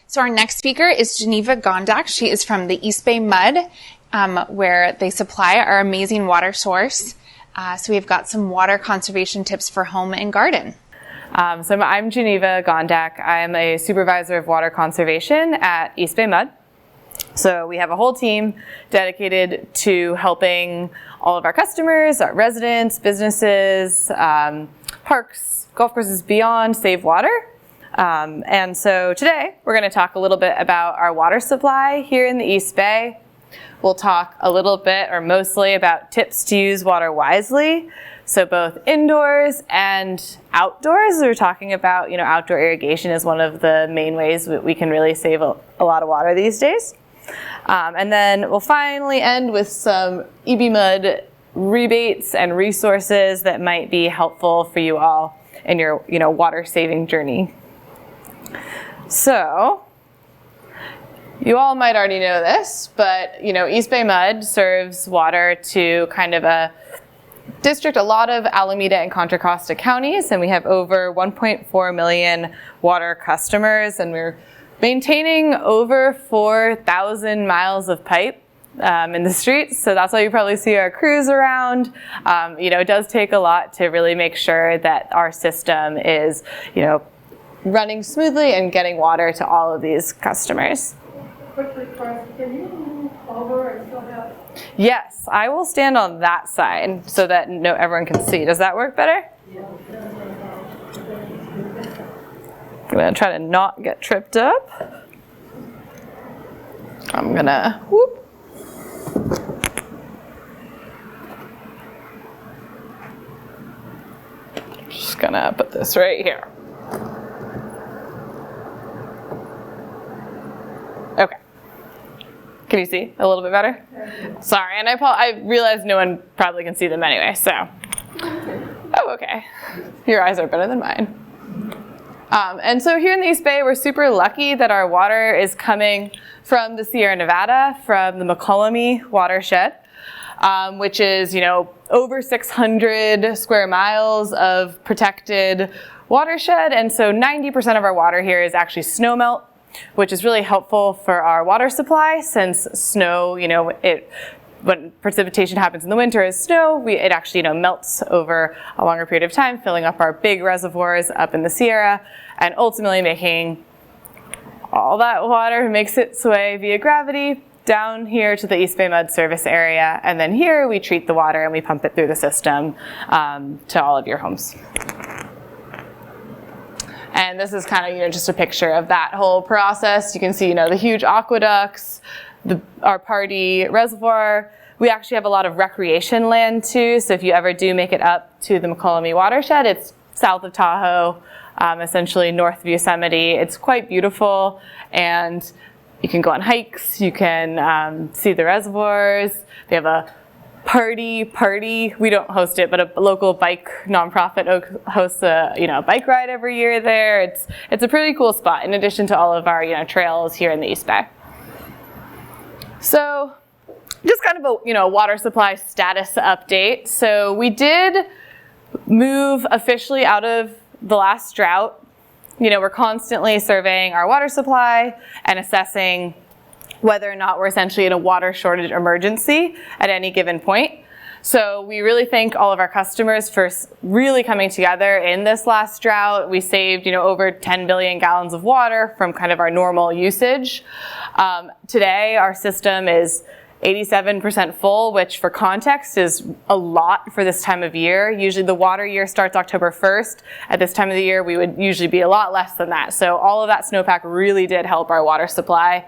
So our next speaker is Geneva Gondak. She is from the East Bay Mud, where they supply our amazing water source. So we've got some water conservation tips for home and garden. So I'm Geneva Gondak. I'm a supervisor of water conservation at East Bay Mud. So we have a whole team dedicated to helping all of our customers, our residents, businesses, parks, golf courses beyond save water. And so today we're going to talk a little bit about our water supply here in the East Bay. We'll talk a little bit or mostly about tips to use water wisely. So both indoors and outdoors. We're talking about, outdoor irrigation is one of the main ways we can really save a lot of water these days. And then we'll finally end with some EB Mud rebates and resources that might be helpful for you all in your, water saving journey. So, you all might already know this, but East Bay Mud serves water to kind of a district, a lot of Alameda and Contra Costa counties, and we have over 1.4 million water customers, and we're maintaining over 4,000 miles of pipe in the streets. So that's why you probably see our crews around. It does take a lot to really make sure that our system is, running smoothly and getting water to all of these customers. Quick request, can you move over and still have? Yes, I will stand on that side so that everyone can see. Does that work better? Yeah. I'm gonna try to not get tripped up. I'm gonna whoop. Just gonna put this right here. Okay. Can you see a little bit better? Sorry, and I realize no one probably can see them anyway, so. Oh, okay. Your eyes are better than mine. And so here in the East Bay, we're super lucky that our water is coming from the Sierra Nevada, from the McCollum watershed, which is, over 600 square miles of protected watershed. And so 90% of our water here is actually snowmelt, which is really helpful for our water supply since snow, when precipitation happens in the winter as snow, it actually melts over a longer period of time, filling up our big reservoirs up in the Sierra, and ultimately making all that water makes its way via gravity down here to the East Bay Mud service area, and then here we treat the water and we pump it through the system to all of your homes. And this is kind of, just a picture of that whole process. You can see, the huge aqueducts, our Pardee Reservoir. We actually have a lot of recreation land too. So if you ever do make it up to the McCollum watershed, it's south of Tahoe, essentially north of Yosemite. It's quite beautiful, and you can go on hikes. You can see the reservoirs. They have a Party. We don't host it, but a local bike nonprofit hosts a bike ride every year there. It's a pretty cool spot in addition to all of our trails here in the East Bay. So just kind of a water supply status update. So we did move officially out of the last drought. We're constantly surveying our water supply and assessing whether or not we're essentially in a water shortage emergency at any given point. So we really thank all of our customers for really coming together in this last drought. We saved, over 10 billion gallons of water from kind of our normal usage. Today, our system is 87% full, which for context is a lot for this time of year. Usually the water year starts October 1st. At this time of the year, we would usually be a lot less than that. So all of that snowpack really did help our water supply.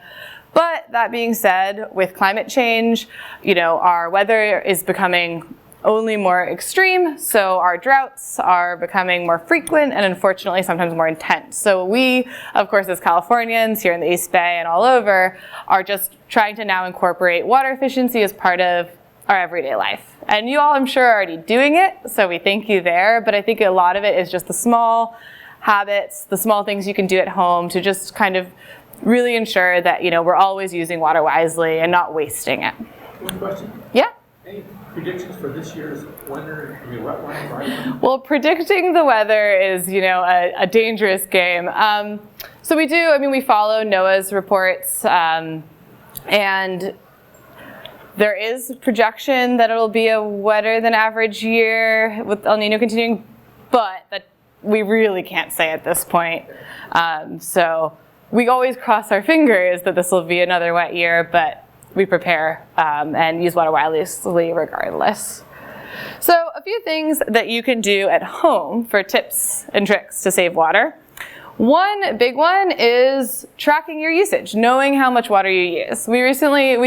But that being said, with climate change, our weather is becoming only more extreme, so our droughts are becoming more frequent and unfortunately sometimes more intense. So we, of course, as Californians here in the East Bay and all over, are just trying to now incorporate water efficiency as part of our everyday life. And you all, I'm sure, are already doing it, so we thank you there, but I think a lot of it is just the small habits, the small things you can do at home to just kind of really ensure that we're always using water wisely and not wasting it. One question. Yeah? Hey, predictions for this year's winter? I mean, wet one, dry one? Well, predicting the weather is, a dangerous game. So we do, we follow NOAA's reports, and there is projection that it'll be a wetter than average year with El Nino continuing, but that we really can't say at this point. So we always cross our fingers that this will be another wet year, but we prepare and use water wisely regardless. So a few things that you can do at home for tips and tricks to save water. One big one is tracking your usage, knowing how much water you use. We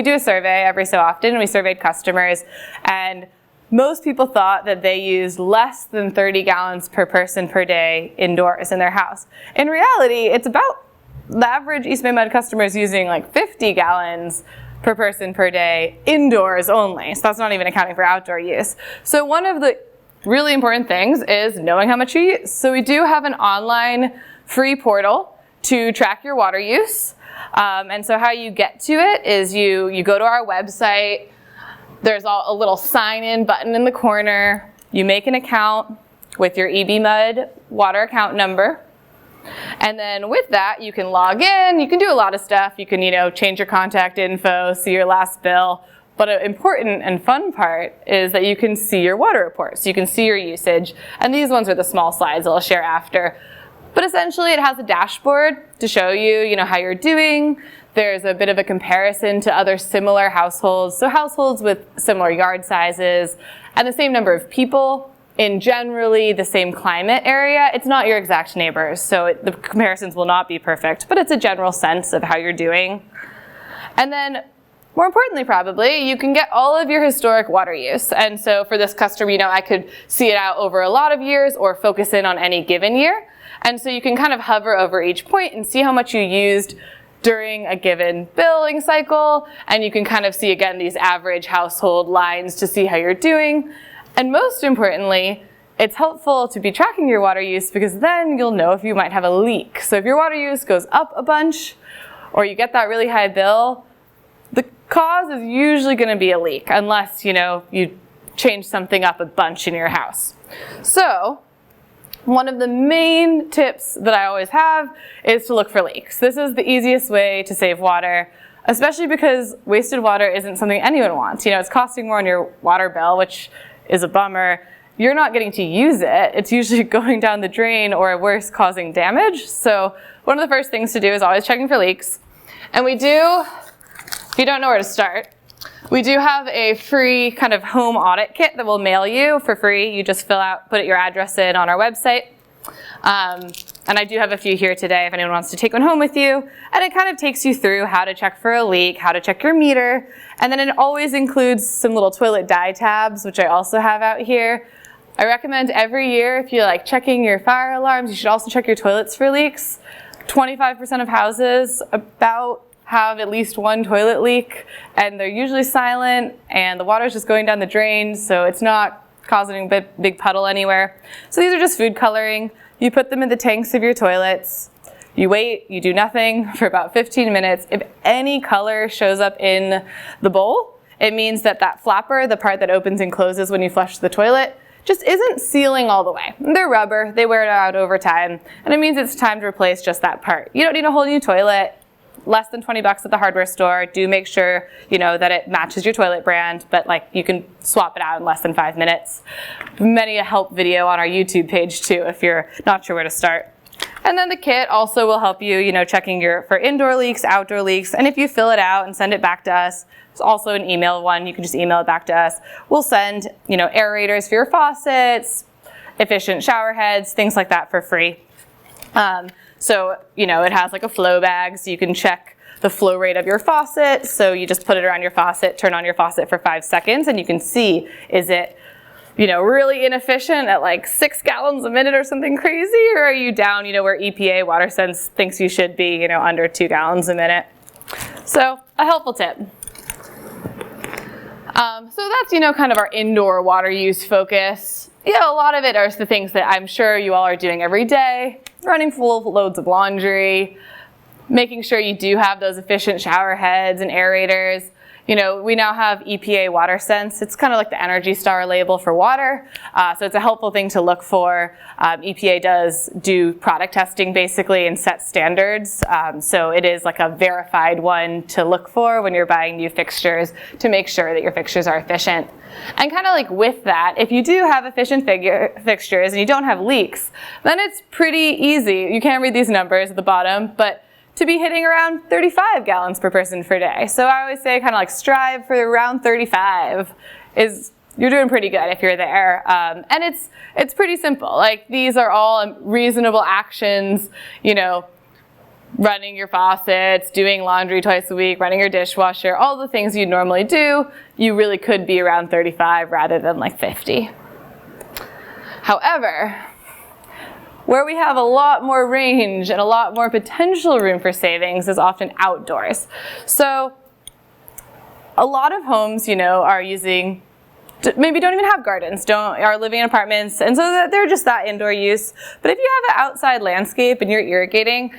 do a survey every so often. We surveyed customers, and most people thought that they used less than 30 gallons per person per day indoors in their house. In reality, it's about the average East Bay Mud customer is using like 50 gallons per person per day indoors only. So that's not even accounting for outdoor use. So one of the really important things is knowing how much you use. So we do have an online free portal to track your water use. And so how you get to it is you go to our website. There's a little sign-in button in the corner. You make an account with your EB Mud water account number. And then with that, you can log in. You can do a lot of stuff. You can, change your contact info, see your last bill. But an important and fun part is that you can see your water report. So you can see your usage. And these ones are the small slides I'll share after. But essentially, it has a dashboard to show you, how you're doing. There's a bit of a comparison to other similar households. So households with similar yard sizes and the same number of people in generally the same climate area. It's not your exact neighbors, so the comparisons will not be perfect, but it's a general sense of how you're doing. And then, more importantly probably, you can get all of your historic water use. And so for this customer, I could see it out over a lot of years or focus in on any given year. And so you can kind of hover over each point and see how much you used during a given billing cycle. And you can kind of see, again, these average household lines to see how you're doing. And most importantly, it's helpful to be tracking your water use because then you'll know if you might have a leak. So if your water use goes up a bunch or you get that really high bill, the cause is usually going to be a leak unless, you change something up a bunch in your house. So one of the main tips that I always have is to look for leaks. This is the easiest way to save water, especially because wasted water isn't something anyone wants. It's costing more on your water bill, which is a bummer. You're not getting to use it. It's usually going down the drain or worse, causing damage. So one of the first things to do is always checking for leaks. And we do, if you don't know where to start, we do have a free kind of home audit kit that we'll mail you for free. You just put your address in on our website. And I do have a few here today if anyone wants to take one home with you. And it kind of takes you through how to check for a leak, how to check your meter. And then it always includes some little toilet dye tabs, which I also have out here. I recommend every year if you're checking your fire alarms, you should also check your toilets for leaks. 25% of houses have at least one toilet leak, and they're usually silent, and the water's just going down the drain, so it's not causing a big puddle anywhere. So these are just food coloring. You put them in the tanks of your toilets. You wait, you do nothing for about 15 minutes. If any color shows up in the bowl, it means that flapper, the part that opens and closes when you flush the toilet, just isn't sealing all the way. They're rubber, they wear it out over time, and it means it's time to replace just that part. You don't need a whole new toilet. Less than $20 at the hardware store. Do make sure, that it matches your toilet brand, but you can swap it out in less than 5 minutes. Many a help video on our YouTube page too, if you're not sure where to start. And then the kit also will help you, checking for indoor leaks, outdoor leaks, and if you fill it out and send it back to us, it's also an email one. You can just email it back to us. We'll send, aerators for your faucets, efficient shower heads, things like that for free. So, it has a flow bag, so you can check the flow rate of your faucet. So you just put it around your faucet, turn on your faucet for 5 seconds, and you can see, is it, really inefficient at 6 gallons a minute or something crazy? Or are you down, where EPA WaterSense thinks you should be, under 2 gallons a minute? So a helpful tip. So that's, kind of our indoor water use focus. A lot of it are the things that I'm sure you all are doing every day. Running full loads of laundry, making sure you do have those efficient shower heads and aerators. You know, we now have EPA Water Sense. It's kind of like the Energy Star label for water. So it's a helpful thing to look for. EPA does do product testing basically and set standards. So it is like a verified one to look for when you're buying new fixtures to make sure that your fixtures are efficient. And kind of like with that, if you do have efficient fixtures and you don't have leaks, then it's pretty easy. You can't read these numbers at the bottom, but to be hitting around 35 gallons per person per day. So I always say kind of like strive for around 35 you're doing pretty good if you're there. And it's pretty simple. Like these are all reasonable actions, you know, running your faucets, doing laundry twice a week, running your dishwasher, all the things you normally do, you really could be around 35 rather than like 50. However, where we have a lot more range and a lot more potential room for savings is often outdoors. So a lot of homes, you know, are using, maybe don't even have gardens, are living in apartments, and so they're just that indoor use. But if you have an outside landscape and you're irrigating,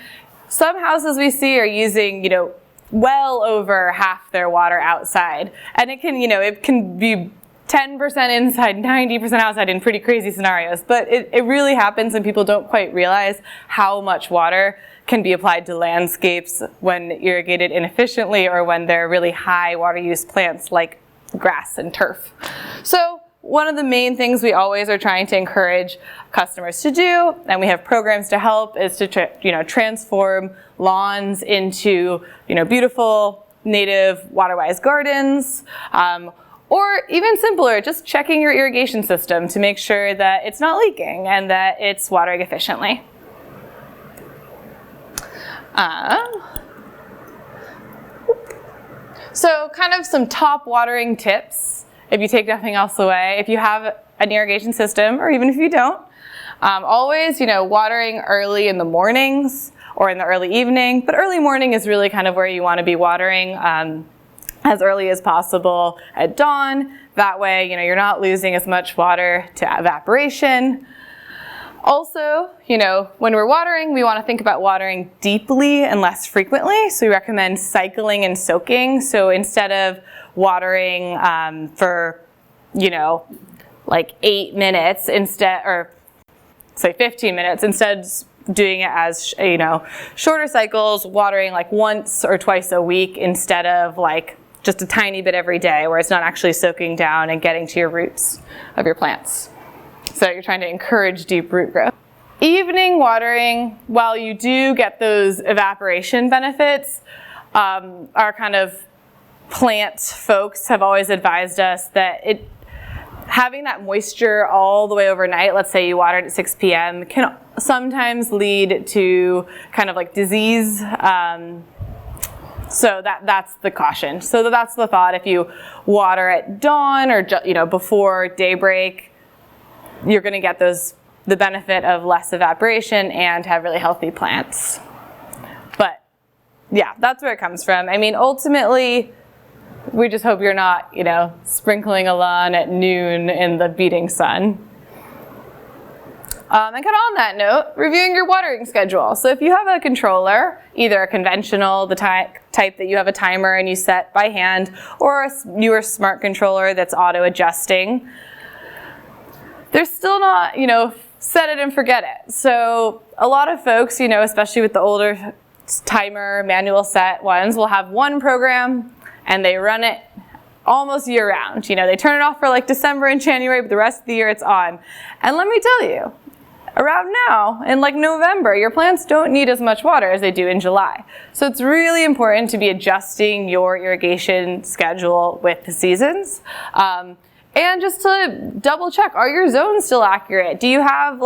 some houses we see are using, you know, well over half their water outside. And it can, you know, it can be 10% inside, 90% outside in pretty crazy scenarios. But it really happens and people don't quite realize how much water can be applied to landscapes when irrigated inefficiently or when they're really high water use plants like grass and turf. So one of the main things we always are trying to encourage customers to do, and we have programs to help, is to transform lawns into beautiful native water-wise gardens. Or even simpler, just checking your irrigation system to make sure that it's not leaking and that it's watering efficiently. So kind of some top watering tips, if you take nothing else away. If you have an irrigation system, or even if you don't, always watering early in the mornings or in the early evening. But early morning is really kind of where you want to be watering. As early as possible at dawn. That way, you're not losing as much water to evaporation. Also, when we're watering, we want to think about watering deeply and less frequently. So we recommend cycling and soaking. So instead of watering for, like 8 minutes or say 15 minutes, instead doing it as, shorter cycles, watering like once or twice a week instead of like just a tiny bit every day where it's not actually soaking down and getting to your roots of your plants. So you're trying to encourage deep root growth. Evening watering, while you do get those evaporation benefits, our kind of plant folks have always advised us that having that moisture all the way overnight, let's say you watered at 6 p.m., can sometimes lead to kind of like disease. So that's the caution. So that's the thought. If you water at dawn or before daybreak, you're going to get the benefit of less evaporation and have really healthy plants. But yeah, that's where it comes from. I mean, ultimately, we just hope you're not, sprinkling a lawn at noon in the beating sun. And kind of on that note, reviewing your watering schedule. So if you have a controller, either a conventional, the type that you have a timer and you set by hand, or a newer smart controller that's auto-adjusting, they're still not, set it and forget it. So a lot of folks, especially with the older timer, manual set ones, will have one program and they run it almost year round. They turn it off for like December and January, but the rest of the year it's on. And let me tell you, around now, in like November, your plants don't need as much water as they do in July. So it's really important to be adjusting your irrigation schedule with the seasons. And just to double check, are your zones still accurate? Do you have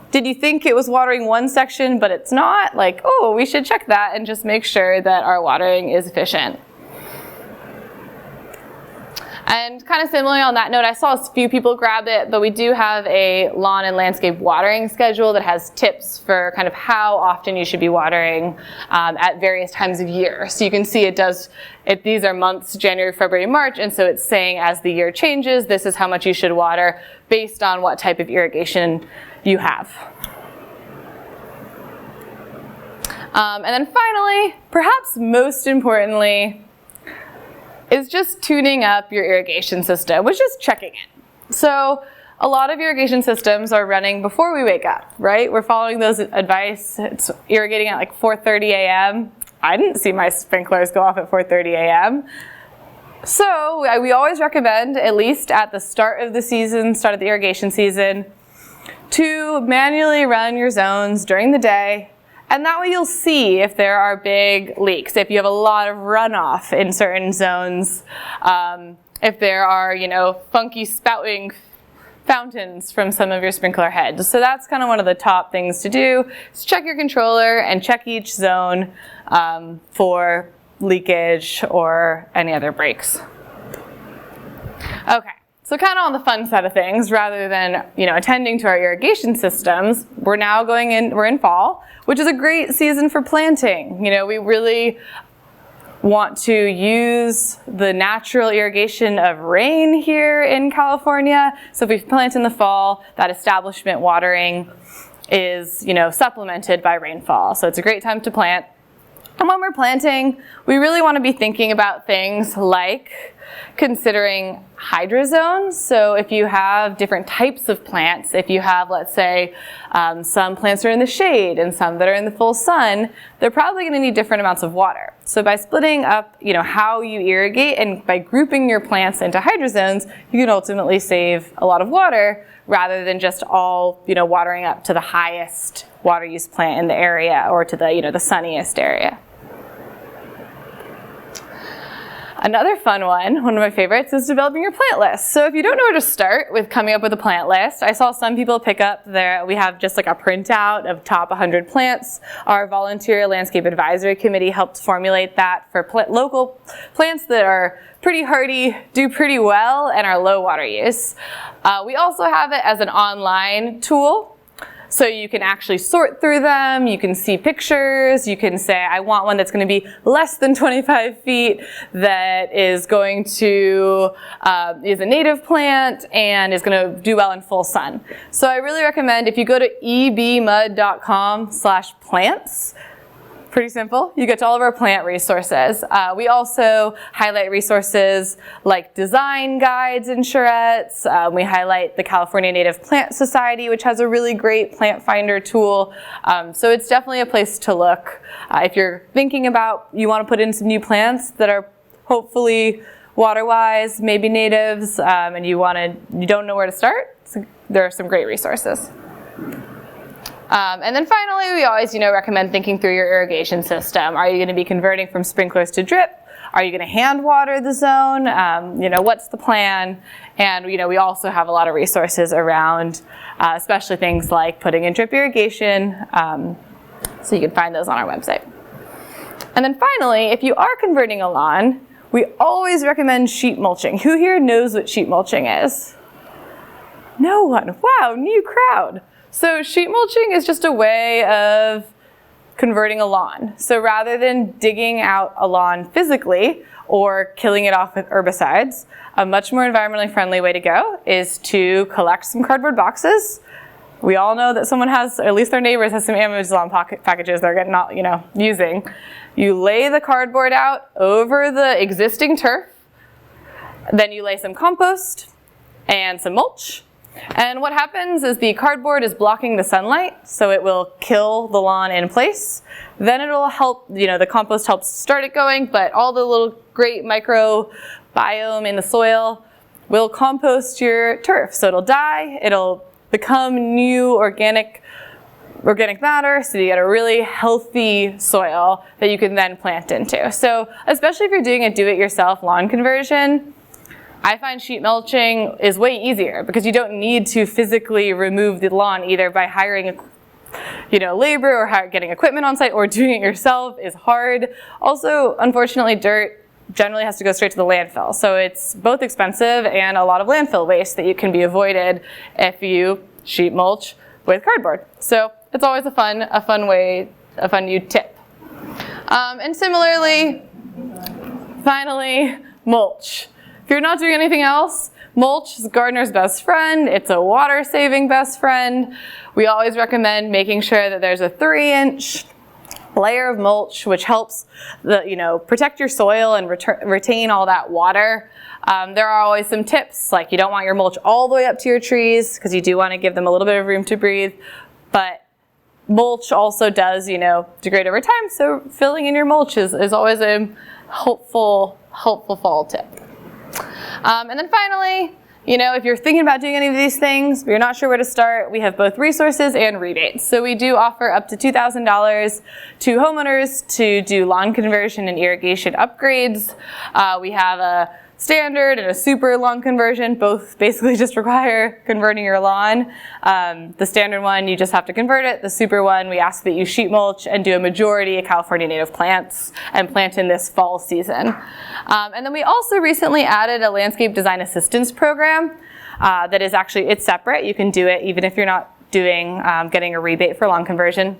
did you think it was watering one section, but it's not? We should check that and just make sure that our watering is efficient. And kind of similarly on that note, I saw a few people grab it, but we do have a lawn and landscape watering schedule that has tips for kind of how often you should be watering at various times of year. So you can see these are months, January, February, March, and so it's saying as the year changes, this is how much you should water based on what type of irrigation you have. And then finally, perhaps most importantly, is just tuning up your irrigation system, which is checking it. So a lot of irrigation systems are running before we wake up, right? We're following those advice. It's irrigating at like 4:30 a.m. I didn't see my sprinklers go off at 4:30 a.m. So we always recommend, at least at the start of the season, start of the irrigation season, to manually run your zones during the day. And that way you'll see if there are big leaks, if you have a lot of runoff in certain zones, if there are, funky spouting fountains from some of your sprinkler heads. So that's kind of one of the top things to do, is check your controller and check each zone for leakage or any other breaks. Okay, so kind of on the fun side of things, rather than attending to our irrigation systems, we're in fall, which is a great season for planting. We really want to use the natural irrigation of rain here in California. So if we plant in the fall, that establishment watering is, supplemented by rainfall. So it's a great time to plant. And when we're planting, we really want to be thinking about things like considering hydrozones. So if you have different types of plants, if you have, let's say, some plants are in the shade and some that are in the full sun, they're probably going to need different amounts of water. So by splitting up, how you irrigate and by grouping your plants into hydrozones, you can ultimately save a lot of water rather than just all, watering up to the highest water use plant in the area or to the, the sunniest area. Another fun one of my favorites, is developing your plant list. So if you don't know where to start with coming up with a plant list, I saw some people pick up we have just like a printout of top 100 plants. Our volunteer landscape advisory committee helped formulate that for local plants that are pretty hardy, do pretty well, and are low water use. We also have it as an online tool. So you can actually sort through them, you can see pictures, you can say, I want one that's going to be less than 25 feet, that is going to, is a native plant and is going to do well in full sun. So I really recommend, if you go to ebmud.com/plants, pretty simple. You get to all of our plant resources. We also highlight resources like design guides and charrettes. We highlight the California Native Plant Society, which has a really great plant finder tool. So it's definitely a place to look. If you're thinking about, you want to put in some new plants that are hopefully water-wise, maybe natives, and you don't know where to start, so there are some great resources. And then finally, we always, recommend thinking through your irrigation system. Are you going to be converting from sprinklers to drip? Are you going to hand water the zone? What's the plan? And, we also have a lot of resources around, especially things like putting in drip irrigation. So you can find those on our website. And then finally, if you are converting a lawn, we always recommend sheet mulching. Who here knows what sheet mulching is? No one. Wow, new crowd. So sheet mulching is just a way of converting a lawn. So rather than digging out a lawn physically or killing it off with herbicides, a much more environmentally friendly way to go is to collect some cardboard boxes. We all know that someone has, or at least their neighbors has some Amazon packages they're not, using. You lay the cardboard out over the existing turf, then you lay some compost and some mulch. And what happens is the cardboard is blocking the sunlight, so it will kill the lawn in place. Then it'll help, the compost helps start it going, but all the little great microbiome in the soil will compost your turf. So it'll die, it'll become new organic matter, so you get a really healthy soil that you can then plant into. So especially if you're doing a do-it-yourself lawn conversion, I find sheet mulching is way easier because you don't need to physically remove the lawn either by hiring labor or getting equipment on site, or doing it yourself is hard. Also, unfortunately, dirt generally has to go straight to the landfill. So it's both expensive and a lot of landfill waste that you can be avoided if you sheet mulch with cardboard. So it's always a fun new tip. And similarly, finally, mulch. If you're not doing anything else, mulch is gardener's best friend. It's a water-saving best friend. We always recommend making sure that there's a 3-inch layer of mulch, which helps protect your soil and retain all that water. There are always some tips, like you don't want your mulch all the way up to your trees because you do want to give them a little bit of room to breathe, but mulch also does, degrade over time, so filling in your mulch is always a helpful fall tip. And then finally, if you're thinking about doing any of these things, but you're not sure where to start, we have both resources and rebates. So we do offer up to $2,000 to homeowners to do lawn conversion and irrigation upgrades. We have a standard and a super lawn conversion. Both basically just require converting your lawn. The standard one, you just have to convert it. The super one, we ask that you sheet mulch and do a majority of California native plants and plant in this fall season. And then we also recently added a landscape design assistance program that is actually, it's separate. You can do it even if you're not doing getting a rebate for lawn conversion.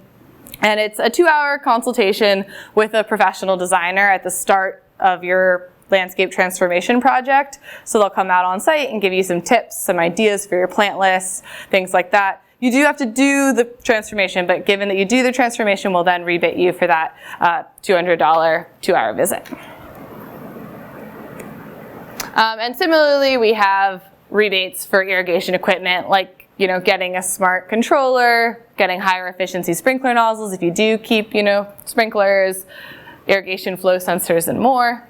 And it's a 2-hour consultation with a professional designer at the start of your landscape transformation project. So they'll come out on site and give you some tips, some ideas for your plant lists, things like that. You do have to do the transformation, but given that you do the transformation, we'll then rebate you for that $200 2-hour visit. And similarly, we have rebates for irrigation equipment, like getting a smart controller, getting higher efficiency sprinkler nozzles if you do keep sprinklers, irrigation flow sensors, and more.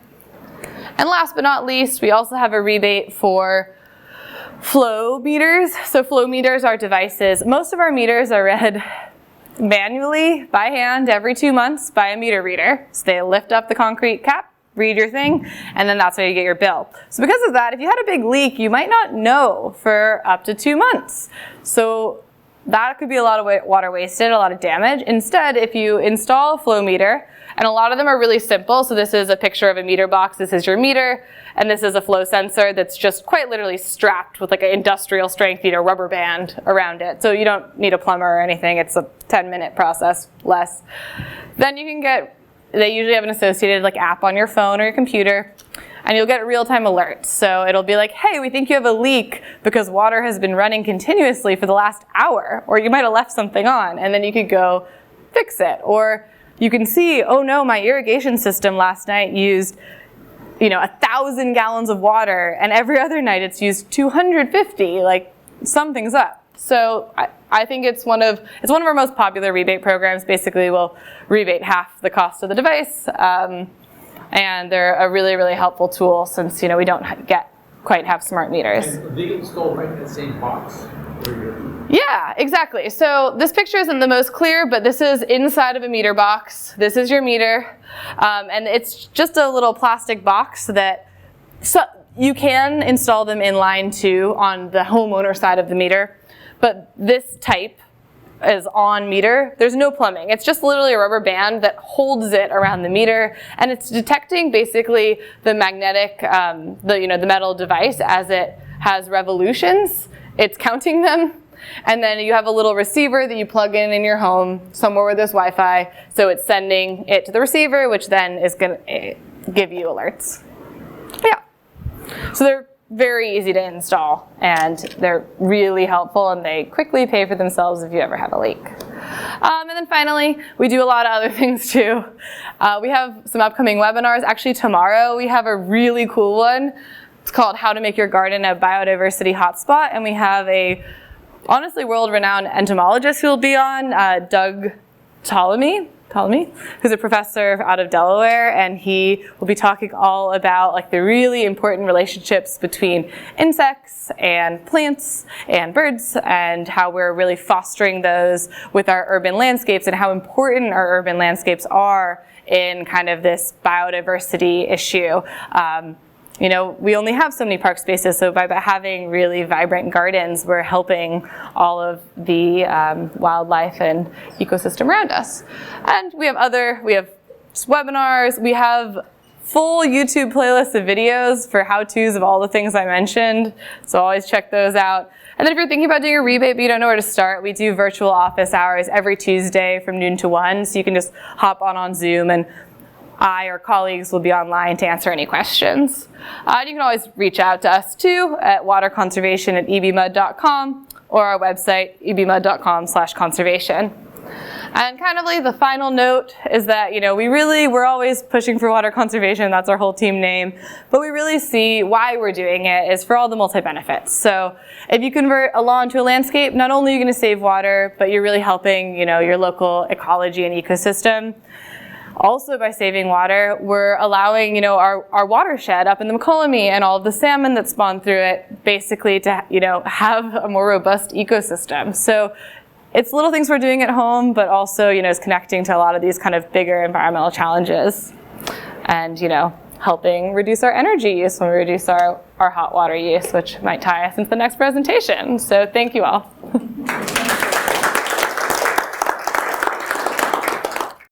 And last but not least, we also have a rebate for flow meters. So flow meters are devices. Most of our meters are read manually by hand every 2 months by a meter reader. So they lift up the concrete cap, read your thing, and then that's how you get your bill. So because of that, if you had a big leak, you might not know for up to 2 months. So that could be a lot of water wasted, a lot of damage. Instead, if you install a flow meter, and a lot of them are really simple. So this is a picture of a meter box. This is your meter. And this is a flow sensor that's just quite literally strapped with like an industrial strength, rubber band around it. So you don't need a plumber or anything. It's a 10-minute process, less. Then you can they usually have an associated app on your phone or your computer. And you'll get real-time alerts. So it'll be like, hey, we think you have a leak because water has been running continuously for the last hour. Or you might have left something on. And then you could go fix it. Or you can see, oh no, my irrigation system last night used 1,000 gallons of water, and every other night it's used 250. Something's up. So I think it's one of our most popular rebate programs. Basically, we'll rebate half the cost of the device, and they're a really, really helpful tool since we don't quite have smart meters. And they install right in the same box. Yeah, exactly. So this picture isn't the most clear, but this is inside of a meter box. This is your meter. And it's just a little plastic box that you can install them in line too on the homeowner side of the meter. But this type is on meter. There's no plumbing. It's just literally a rubber band that holds it around the meter. And it's detecting basically the magnetic, the metal device as it has revolutions. It's counting them, and then you have a little receiver that you plug in your home somewhere where there's Wi-Fi, so it's sending it to the receiver, which then is going to give you alerts. Yeah, so they're very easy to install, and they're really helpful, and they quickly pay for themselves if you ever have a leak. And then finally, we do a lot of other things too. We have some upcoming webinars. Actually, tomorrow we have a really cool one. It's called How to Make Your Garden a Biodiversity Hotspot, and we have a honestly world-renowned entomologist who will be on, Doug Ptolemy, who's a professor out of Delaware, and he will be talking all about the really important relationships between insects and plants and birds, and how we're really fostering those with our urban landscapes, and how important our urban landscapes are in kind of this biodiversity issue. We only have so many park spaces, so by having really vibrant gardens, we're helping all of the wildlife and ecosystem around us. And we have webinars, we have full YouTube playlists of videos for how-tos of all the things I mentioned, so always check those out. And then if you're thinking about doing a rebate but you don't know where to start, we do virtual office hours every Tuesday from noon to 1, so you can just hop on Zoom, and I or colleagues will be online to answer any questions. And you can always reach out to us too at waterconservation@ebmud.com or our website ebmud.com/conservation. And kind of like the final note is that, we're always pushing for water conservation. That's our whole team name. But we really see why we're doing it is for all the multi-benefits. So if you convert a lawn to a landscape, not only are you going to save water, but you're really helping, your local ecology and ecosystem. Also, by saving water, we're allowing, our watershed up in the McCollum and all of the salmon that spawn through it basically to, have a more robust ecosystem. So it's little things we're doing at home, but also, is connecting to a lot of these kind of bigger environmental challenges and, helping reduce our energy use when we reduce our hot water use, which might tie us into the next presentation. So thank you all.